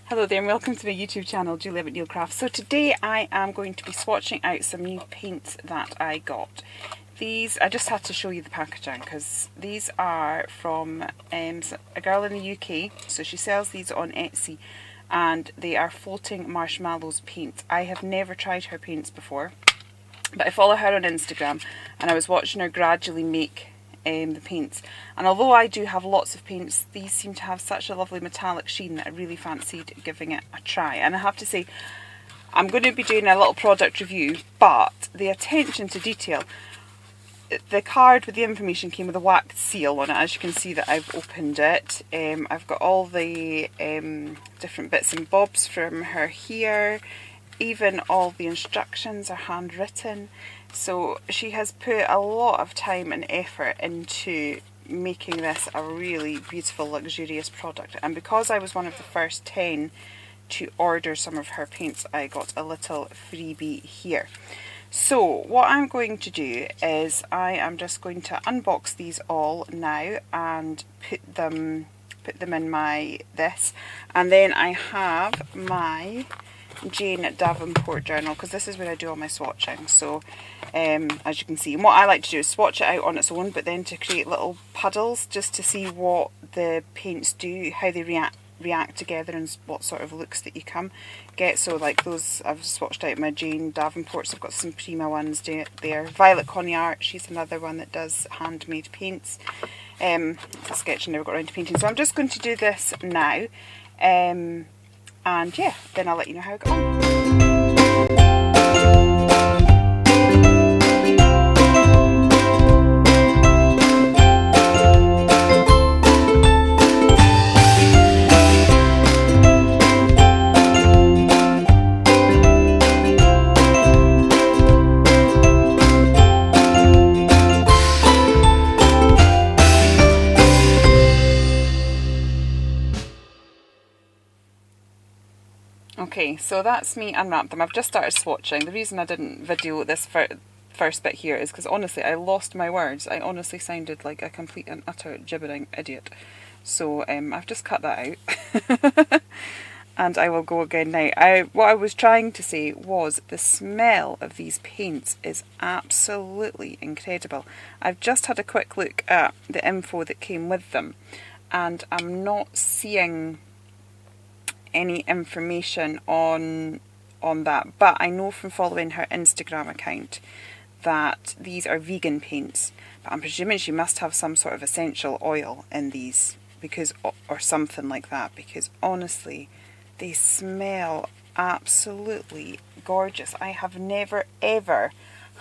Hello there and welcome to my YouTube channel, Julia at Neil Crafts. So today I am going to be swatching out some new paints that I got. These, I just had to show you the packaging because these are from a girl in the UK. So she sells these on Etsy and they are floating marshmallows paints. I have never tried her paints before, but I follow her on Instagram and I was watching her gradually make the paints, and although I do have lots of paints, these seem to have such a lovely metallic sheen that I really fancied giving it a try. And I have to say, I'm going to be doing a little product review, but the attention to detail, the card with the information came with a waxed seal on it. As you can see that I've opened it. I've got all the different bits and bobs from her here. Even all the instructions are handwritten. So she has put a lot of time and effort into making this a really beautiful, luxurious product. And because I was one of the first 10 to order some of her paints, I got a little freebie here. So what I'm going to do is I am just going to unbox these all now and put them in my this, and then I have my Jane Davenport journal, because this is where I do all my swatching. So as you can see, and what I like to do is swatch it out on its own, but then to create little puddles just to see what the paints do, how they react together, and what sort of looks that you get. So like those, I've swatched out my Jane Davenports. I've got some Prima ones there. Violet Conyart, she's another one that does handmade paints. Sketching, never got around to painting, so I'm just going to do this now. And yeah, then I'll let you know how it goes. Okay, so that's me unwrapped them. I've just started swatching. The reason I didn't video this first bit here is because honestly I lost my words. I honestly sounded like a complete and utter gibbering idiot. So I've just cut that out. And I will go again now. What I was trying to say was the smell of these paints is absolutely incredible. I've just had a quick look at the info that came with them, and I'm not seeing any information on that, but I know from following her Instagram account that these are vegan paints, but I'm presuming she must have some sort of essential oil in these, because, or something like that, because honestly they smell absolutely gorgeous. I have never ever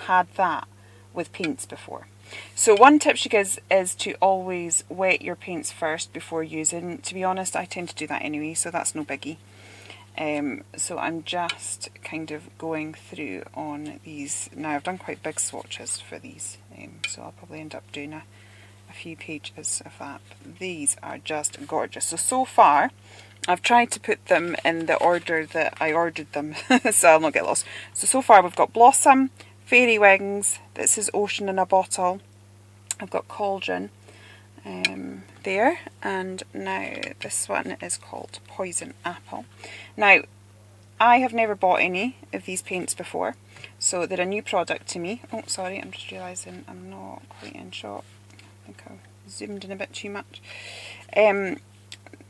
had that with paints before. So one tip she gives is to always wet your paints first before using. To be honest, I tend to do that anyway, so that's no biggie. So I'm just kind of going through on these. Now I've done quite big swatches for these, so I'll probably end up doing a few pages of that. But these are just gorgeous. So far I've tried to put them in the order that I ordered them, so I'll not get lost. So far we've got Blossom, Fairy Wings, this is Ocean in a Bottle, I've got Cauldron there, and now this one is called Poison Apple. Now I have never bought any of these paints before, so they're a new product to me. Oh sorry, I'm just realising I'm not quite in shot. I think I've zoomed in a bit too much.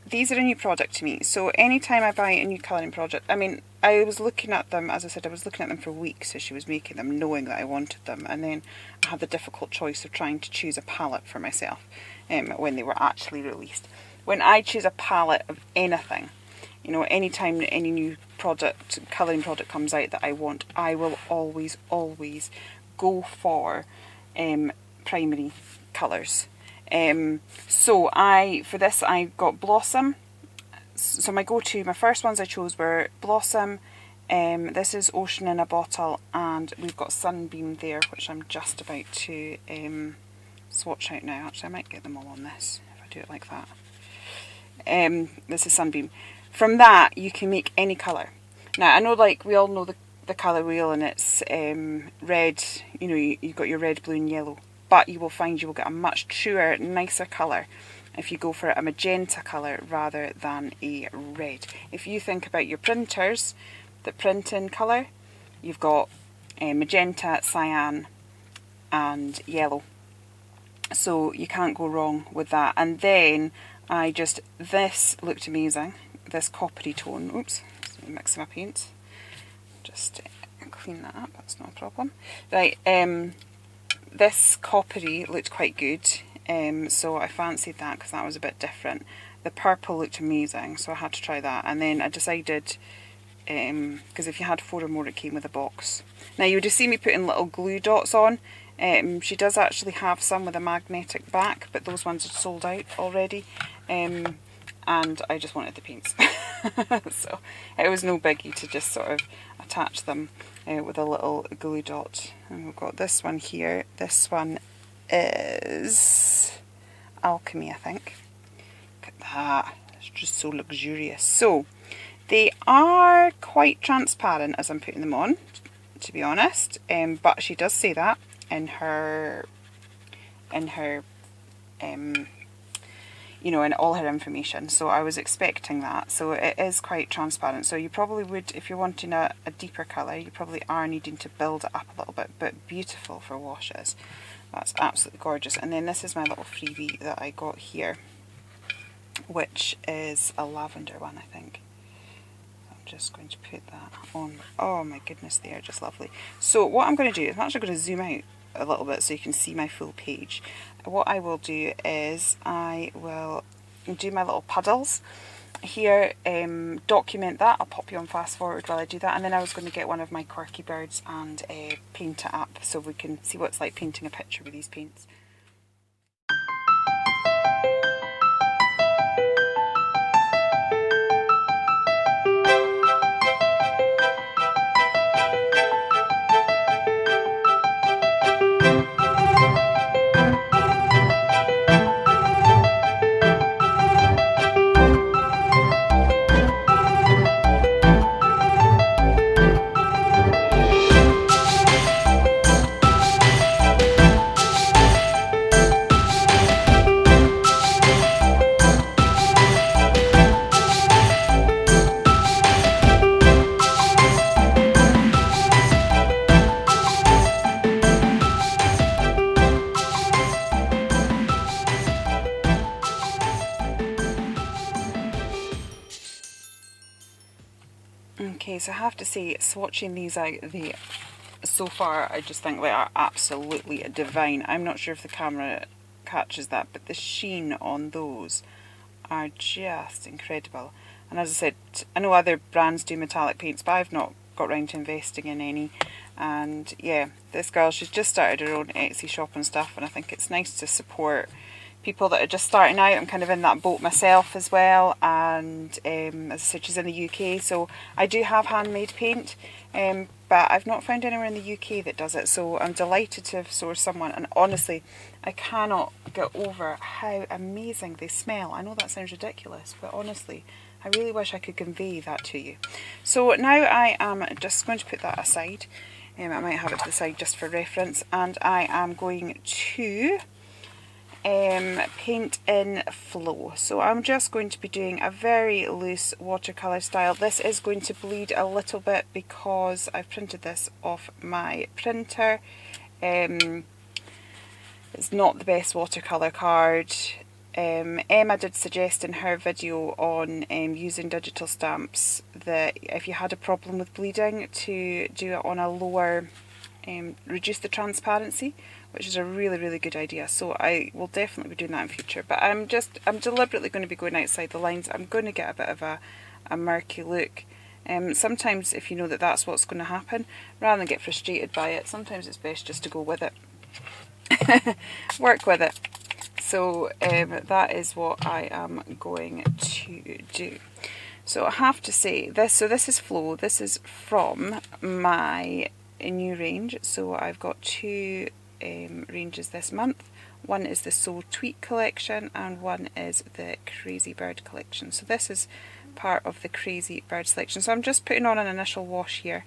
These are a new product to me, so anytime I buy a new colouring project, I mean, I was looking at them, as I said, I was looking at them for weeks as she was making them, knowing that I wanted them, and then I had the difficult choice of trying to choose a palette for myself when they were actually released. When I choose a palette of anything, you know, anytime any new product, colouring product comes out that I want, I will always go for primary colours. So for this I got Blossom. So my first ones I chose were Blossom, this is Ocean in a Bottle, and we've got Sunbeam there, which I'm just about to swatch out now. Actually I might get them all on this if I do it like that. This is Sunbeam. From that you can make any colour. Now I know, like, we all know the colour wheel, and it's red, you know, you've got your red, blue and yellow, but you will find you will get a much truer, nicer colour if you go for a magenta colour rather than a red. If you think about your printers that print in colour, you've got magenta, cyan and yellow. So you can't go wrong with that. And then this looked amazing, this coppery tone. Oops, mixing my paints. Just clean that up, that's not a problem. Right, this coppery looked quite good, so I fancied that because that was a bit different. The purple looked amazing, so I had to try that. And then I decided, because if you had 4 or more it came with a box. Now you would have seen me putting little glue dots on. She does actually have some with a magnetic back, but those ones are sold out already, and I just wanted the paints. So it was no biggie to just sort of attach them with a little glue dot. And we've got this one here. This one is Alchemy, I think. Look at that, it's just so luxurious. So they are quite transparent as I'm putting them on, to be honest, but she does say that in her you know, in all her information, so I was expecting that. So it is quite transparent, so you probably would, if you're wanting a deeper colour, you probably are needing to build it up a little bit, but beautiful for washes. That's absolutely gorgeous. And then this is my little freebie that I got here, which is a lavender one, I think. I'm just going to put that on. Oh my goodness, they are just lovely. So what I'm going to do is I'm actually going to zoom out a little bit so you can see my full page. What I will do is I will do my little puddles here, document that. I'll pop you on fast forward while I do that, and then I was going to get one of my quirky birds and paint it up so we can see what it's like painting a picture with these paints. Okay, so I have to say, swatching these out, so far I just think they are absolutely divine. I'm not sure if the camera catches that, but the sheen on those are just incredible. And as I said, I know other brands do metallic paints, but I've not got round to investing in any. And yeah, this girl, she's just started her own Etsy shop and stuff, and I think it's nice to support people that are just starting out. I'm kind of in that boat myself as well, and as I said, she's in the UK, so I do have handmade paint, but I've not found anywhere in the UK that does it, so I'm delighted to have sourced someone. And honestly, I cannot get over how amazing they smell. I know that sounds ridiculous, but honestly, I really wish I could convey that to you. So now I am just going to put that aside. I might have it to the side just for reference, and I am going to paint in Flow. So I'm just going to be doing a very loose watercolour style. This is going to bleed a little bit because I've printed this off my printer. It's not the best watercolour card. Emma did suggest in her video on using digital stamps that if you had a problem with bleeding, to do it on a lower, reduce the transparency, which is a really good idea. So I will definitely be doing that in future, but I'm deliberately going to be going outside the lines. I'm going to get a bit of a murky look. Sometimes if you know that that's what's going to happen, rather than get frustrated by it, sometimes it's best just to go with it. Work with it. So that is what I am going to do. So I have to say this, so this is Flow. This is from my new range. So I've got two ranges this month. One is the Soul Tweet collection and one is the Crazy Bird collection. So this is part of the Crazy Bird selection. So I'm just putting on an initial wash here,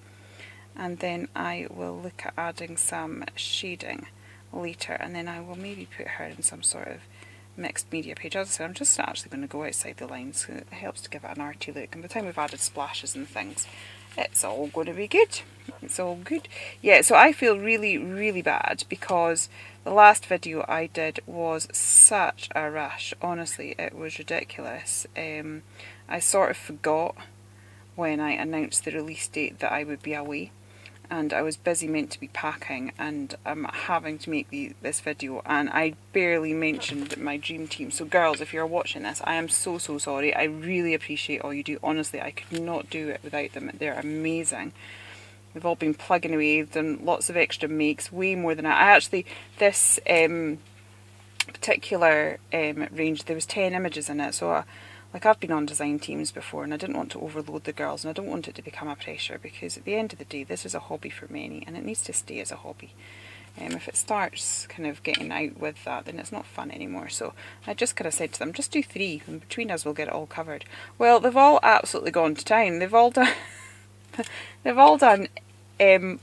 and then I will look at adding some shading later, and then I will maybe put her in some sort of mixed media page. As I said, I'm just actually going to go outside the lines, so it helps to give it an arty look, and by the time we've added splashes and things, it's all going to be good. It's all good. Yeah, so I feel really, really bad because the last video I did was such a rush. Honestly, it was ridiculous. I sort of forgot when I announced the release date that I would be away, and I was busy meant to be packing, and I'm having to make this video, and I barely mentioned my dream team. So girls, if you're watching this, I am so sorry. I really appreciate all you do. Honestly, I could not do it without them. They're amazing. They've all been plugging away. They've done lots of extra makes, way more than I actually, this particular range, there was 10 images in it, so like I've been on design teams before, and I didn't want to overload the girls, and I don't want it to become a pressure, because at the end of the day this is a hobby for many, and it needs to stay as a hobby. If it starts kind of getting out with that, then it's not fun anymore. So I just kind of said to them, just do 3, and between us we'll get it all covered. Well, they've all absolutely gone to town. They've all done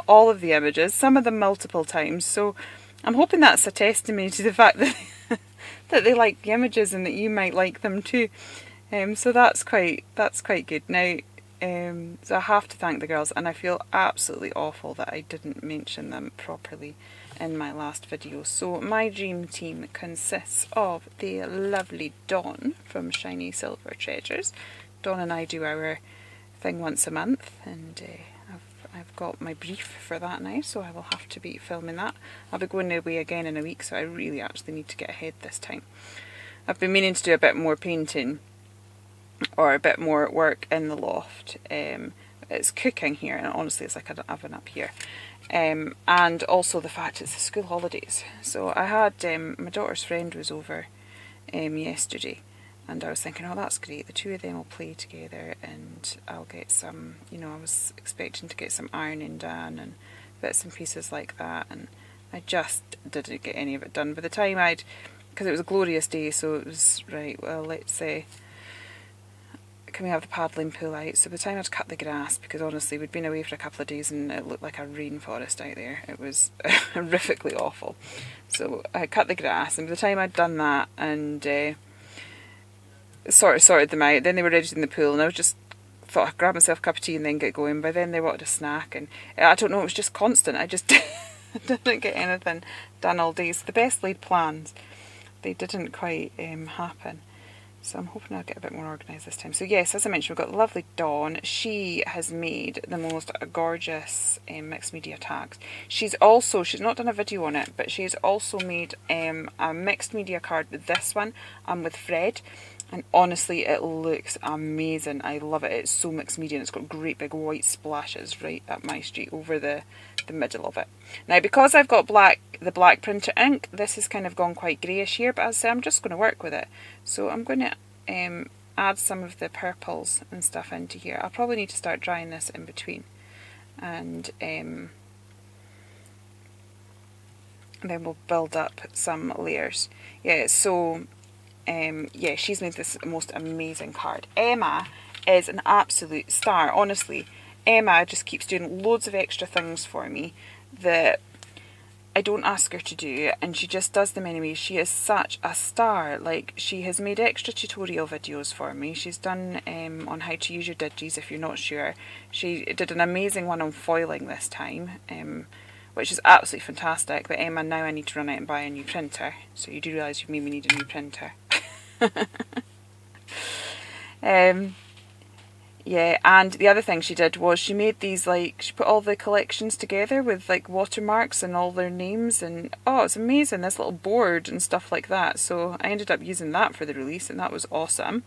all of the images, some of them multiple times, so I'm hoping that's a testimony to the fact that that they like the images and that you might like them too. So that's quite good. Now, so I have to thank the girls, and I feel absolutely awful that I didn't mention them properly in my last video. So my dream team consists of the lovely Dawn from Shiny Silver Treasures. Dawn and I do our thing once a month, and I've got my brief for that now, so I will have to be filming that. I'll be going away again in a week, so I really actually need to get ahead this time. I've been meaning to do a bit more painting, or a bit more work in the loft. It's cooking here, and honestly it's like an oven up here. And also the fact it's the school holidays. So I had, my daughter's friend was over yesterday, and I was thinking, oh, that's great, the two of them will play together, and I'll get some, you know, I was expecting to get some ironing done and bits and pieces like that, and I just didn't get any of it done. By the time because it was a glorious day, so it was, right, well, let's say, can we have the paddling pool out? So by the time I'd cut the grass, because honestly we'd been away for a couple of days and it looked like a rainforest out there, it was horrifically awful. So I cut the grass, and by the time I'd done that and sorted them out, then they were ready in the pool, and I was just thought I'd grab myself a cup of tea and then get going. By then they wanted a snack, and I don't know, it was just constant. I just didn't get anything done all day. So the best laid plans, they didn't quite happen. So I'm hoping I'll get a bit more organised this time. So yes, as I mentioned, we've got the lovely Dawn. She has made the most gorgeous mixed media tags. She's not done a video on it, but she's also made a mixed media card with this one and with Fred. And honestly, it looks amazing. I love it. It's so mixed media, and it's got great big white splashes right up my street over the middle of it. Now, because I've got the black printer ink, this has kind of gone quite greyish here, but as I say, I'm just going to work with it. So I'm going to add some of the purples and stuff into here. I'll probably need to start drying this in between, and then we'll build up some layers. Yeah, so yeah, she's made this most amazing card. Emma is an absolute star, honestly. Emma just keeps doing loads of extra things for me that I don't ask her to do, and she just does them anyway. She is such a star. Like, she has made extra tutorial videos for me. She's done on how to use your digis if you're not sure. She did an amazing one on foiling this time, which is absolutely fantastic. But Emma, now I need to run out and buy a new printer. So you do realise you made me need a new printer. Yeah, and the other thing she did was she made these, like, she put all the collections together with like watermarks and all their names, and oh, it's amazing, this little board and stuff like that. So I ended up using that for the release, and that was awesome.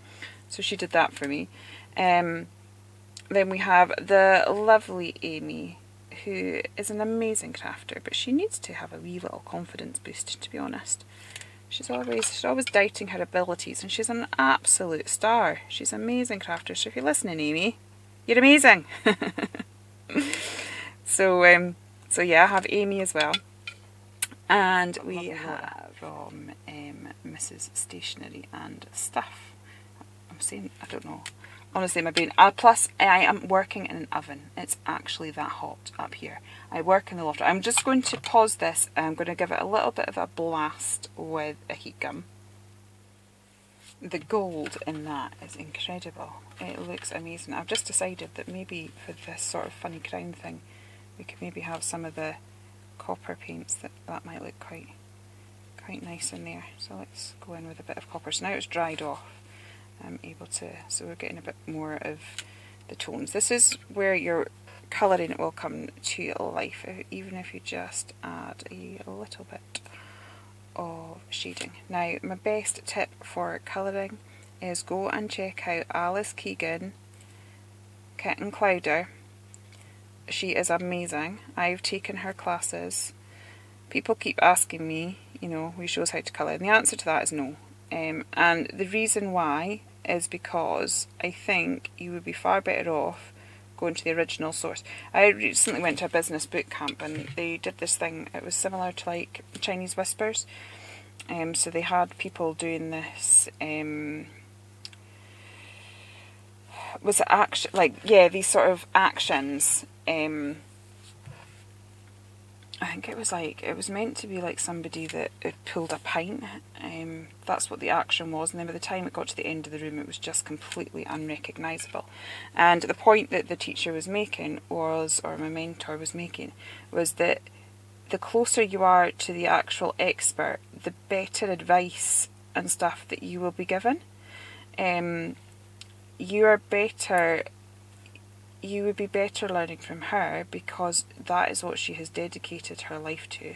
So she did that for me. Then we have the lovely Amy, who is an amazing crafter, but she needs to have a wee little confidence boost, to be honest. She's always doubting her abilities, and she's an absolute star. She's an amazing crafter. So if you're listening, Amy, you're amazing. So yeah, I have Amy as well, and we have from Mrs. Stationery and Stuff. I'm saying, I don't know. Honestly, my brain. Plus, I am working in an oven. It's actually that hot up here. I work in the loft. I'm just going to pause this. I'm going to give it a little bit of a blast with a heat gun. the gold in that is incredible. It looks amazing. I've just decided that maybe for this sort of funny crown thing, we could maybe have some of the copper paints. That might look quite nice in there. So let's go in with a bit of copper. So now it's dried off, I'm able to, so we're getting a bit more of the tones. This is where your colouring will come to life, even if you just add a little bit of shading. Now, my best tip for colouring is go and check out Alice Keegan, Kit and Clowder. She is amazing. I've taken her classes. People keep asking me, you know, will you show us how to colour? And the answer to that is no. And the reason why is because I think you would be far better off going to the original source. I recently went to a business boot camp and they did this thing. It was similar to like Chinese whispers. So they had people doing this. Was it action? Like, yeah, these sort of actions. I think it was meant to be like somebody that had pulled a pint. That's what the action was, and then by the time it got to the end of the room, it was just completely unrecognisable. And the point that the teacher was making was, or my mentor was making, was that the closer you are to the actual expert, the better advice and stuff that you will be given. You would be better learning from her because that is what she has dedicated her life to.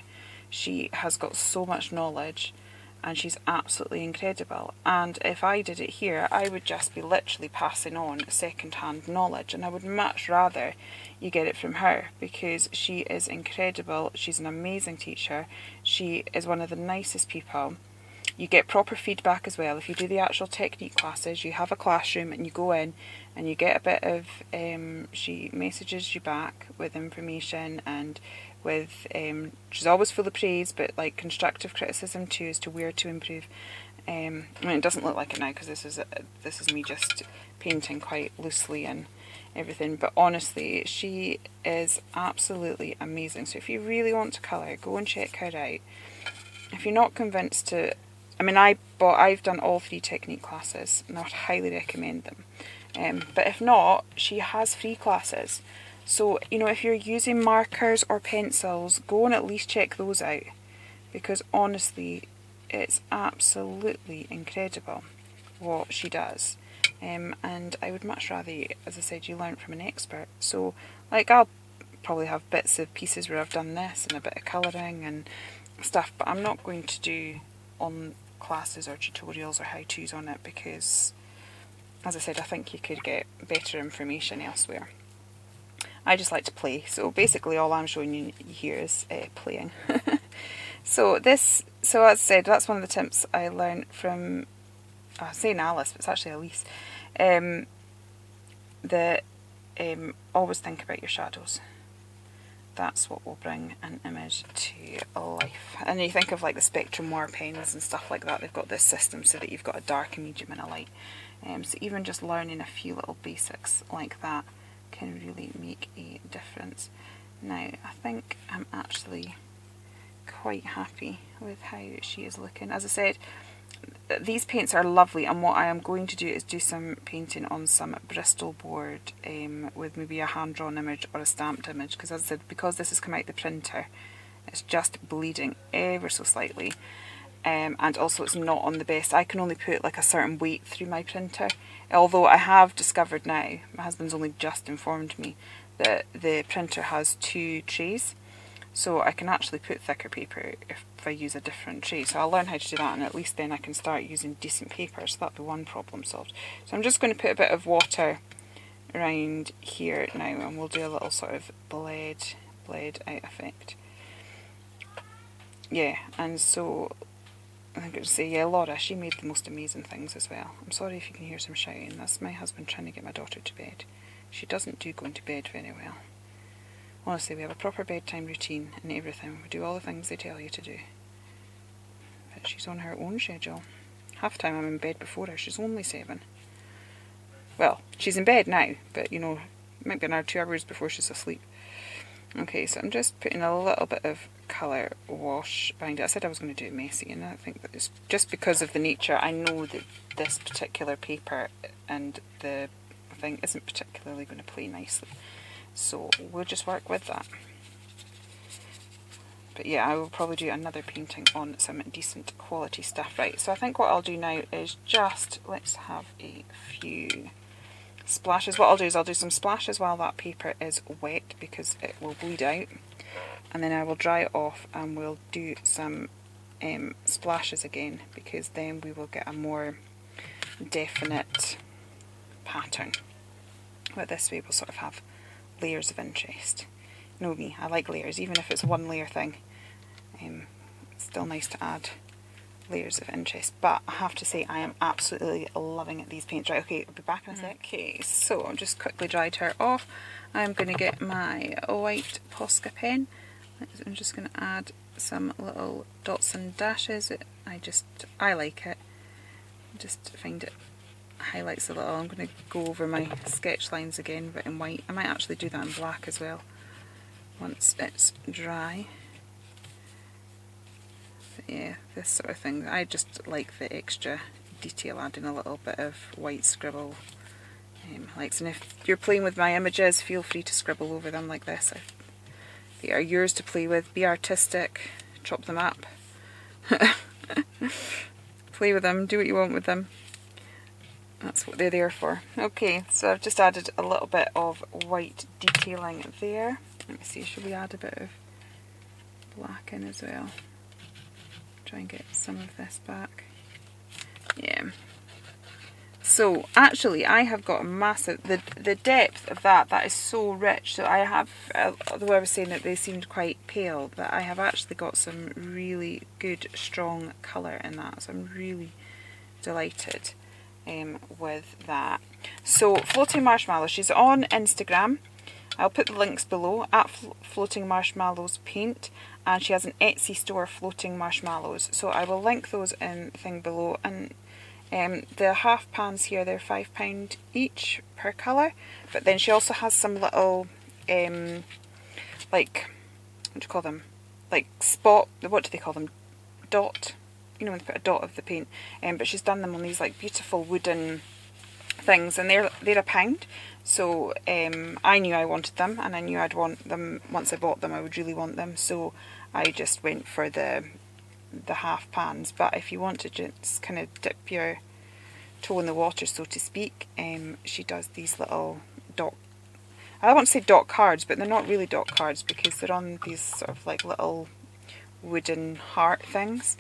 She has got so much knowledge and she's absolutely incredible. And if I did it here, I would just be literally passing on second-hand knowledge, and I would much rather you get it from her because she is incredible. She's an amazing teacher. She is one of the nicest people. You get proper feedback as well. If you do the actual technique classes, you have a classroom and you go in and you get a bit of, she messages you back with information and with, she's always full of praise, but like constructive criticism too as to where to improve. I mean, it doesn't look like it now because this is me just painting quite loosely and everything, but honestly, she is absolutely amazing. So if you really want to colour, go and check her out. If you're not convinced to, I mean, I've done all 3 technique classes and I would highly recommend them. But if not, she has free classes. So, you know, if you're using markers or pencils, go and at least check those out. Because honestly, it's absolutely incredible what she does. And I would much rather, as I said, you learn from an expert. So, like, I'll probably have bits of pieces where I've done this and a bit of colouring and stuff, but I'm not going to do on classes or tutorials or how-tos on it because, as I said, I think you could get better information elsewhere. I just like to play, so basically all I'm showing you here is playing. So as I said, that's one of the tips I learned from, I was saying Alice, but it's actually Elise, that always think about your shadows. That's what will bring an image to life. And you think of like the Spectrum War pens and stuff like that, they've got this system so that you've got a dark, a medium and a light. So even just learning a few little basics like that can really make a difference. Now, I think I'm actually quite happy with how she is looking. As I said, these paints are lovely, and what I am going to do is do some painting on some Bristol board with maybe a hand-drawn image or a stamped image, because as I said, because this has come out the printer, it's just bleeding ever so slightly. And also it's not on the best. I can only put like a certain weight through my printer, although I have discovered now, my husband's only just informed me, that the printer has 2 trays, so I can actually put thicker paper if I use a different tray. So I'll learn how to do that, and at least then I can start using decent paper, so that'll be one problem solved. So I'm just going to put a bit of water around here now, and we'll do a little sort of bled out effect. Yeah, and so I think I would say, yeah, Laura, she made the most amazing things as well. I'm sorry if you can hear some shouting. That's my husband trying to get my daughter to bed. She doesn't do going to bed very well. Honestly, we have a proper bedtime routine and everything. We do all the things they tell you to do. But she's on her own schedule. Half the time I'm in bed before her. She's only 7. Well, she's in bed now, but you know, it might be another 2 hours before she's asleep. Okay, so I'm just putting a little bit of colour wash behind it. I said I was going to do it messy, and I think that it's just because of the nature. I know that this particular paper and the thing isn't particularly going to play nicely, so we'll just work with that. But yeah, I will probably do another painting on some decent quality stuff. Right, so I think what I'll do now is just, let's have a few splashes. What I'll do is I'll do some splashes while that paper is wet because it will bleed out, and then I will dry it off and we'll do some splashes again, because then we will get a more definite pattern. But this way we'll sort of have layers of interest. You know me, I like layers, even if it's a one layer thing. It's still nice to add layers of interest, but I have to say I am absolutely loving these paints. Right, okay, I'll be back in a sec. Okay, so I'll just quickly dried her off. I'm going to get my white Posca pen. I'm just going to add some little dots and dashes. I like it. Just find it highlights a little. I'm going to go over my sketch lines again, but in white. I might actually do that in black as well once it's dry. But yeah, this sort of thing. I just like the extra detail, adding a little bit of white scribble. And if you're playing with my images, feel free to scribble over them like this. They are yours to play with. Be artistic, chop them up, play with them, do what you want with them. That's what they're there for. Okay, so I've just added a little bit of white detailing there. Let me see, should we add a bit of black in as well? Try and get some of this back. Yeah. So actually I have got a massive, the depth of that is so rich. So I have, although I was saying that they seemed quite pale, that I have actually got some really good strong colour in that. So I'm really delighted with that. So Floating Marshmallows, she's on Instagram. I'll put the links below, at Floating Marshmallows Paint, and she has an Etsy store, Floating Marshmallows. So I will link those in the thing below. And the half pans here, they're £5 each per colour, but then she also has some little, like, what do you call them? Like spot, what do they call them? Dot. You know when they put a dot of the paint. But she's done them on these like beautiful wooden things, and they're £1. So I knew I wanted them, and I knew I'd want them once I bought them. I would really want them, so I just went for the half pans. But if you want to just kind of dip your toe in the water, so to speak, she does these little dot, I want to say dot cards, but they're not really dot cards because they're on these sort of like little wooden heart things.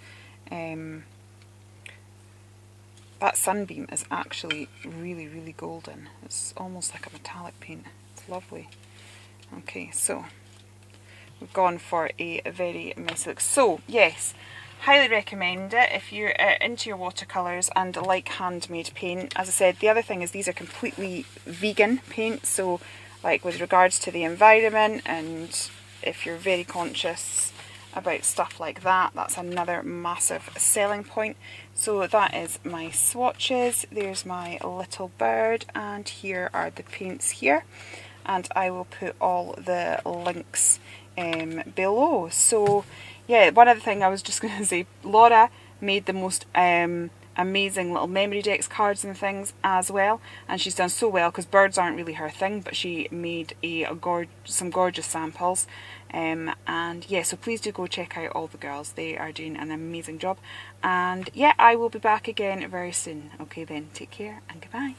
That Sunbeam is actually really, really golden. It's almost like a metallic paint. It's lovely. Okay, so we've gone for a very nice look. So yes, highly recommend it if you're into your watercolours and like handmade paint. As I said, the other thing is these are completely vegan paints, so like with regards to the environment, and if you're very conscious about stuff like that, that's another massive selling point. So that is my swatches. There's my little bird, and here are the paints here, and I will put all the links below. So yeah, one other thing I was just going to say, Laura made the most amazing little memory decks, cards and things as well, and she's done so well because birds aren't really her thing, but she made some gorgeous samples. And yeah, so please do go check out all the girls. They are doing an amazing job, and yeah, I will be back again very soon. Okay then, take care and goodbye.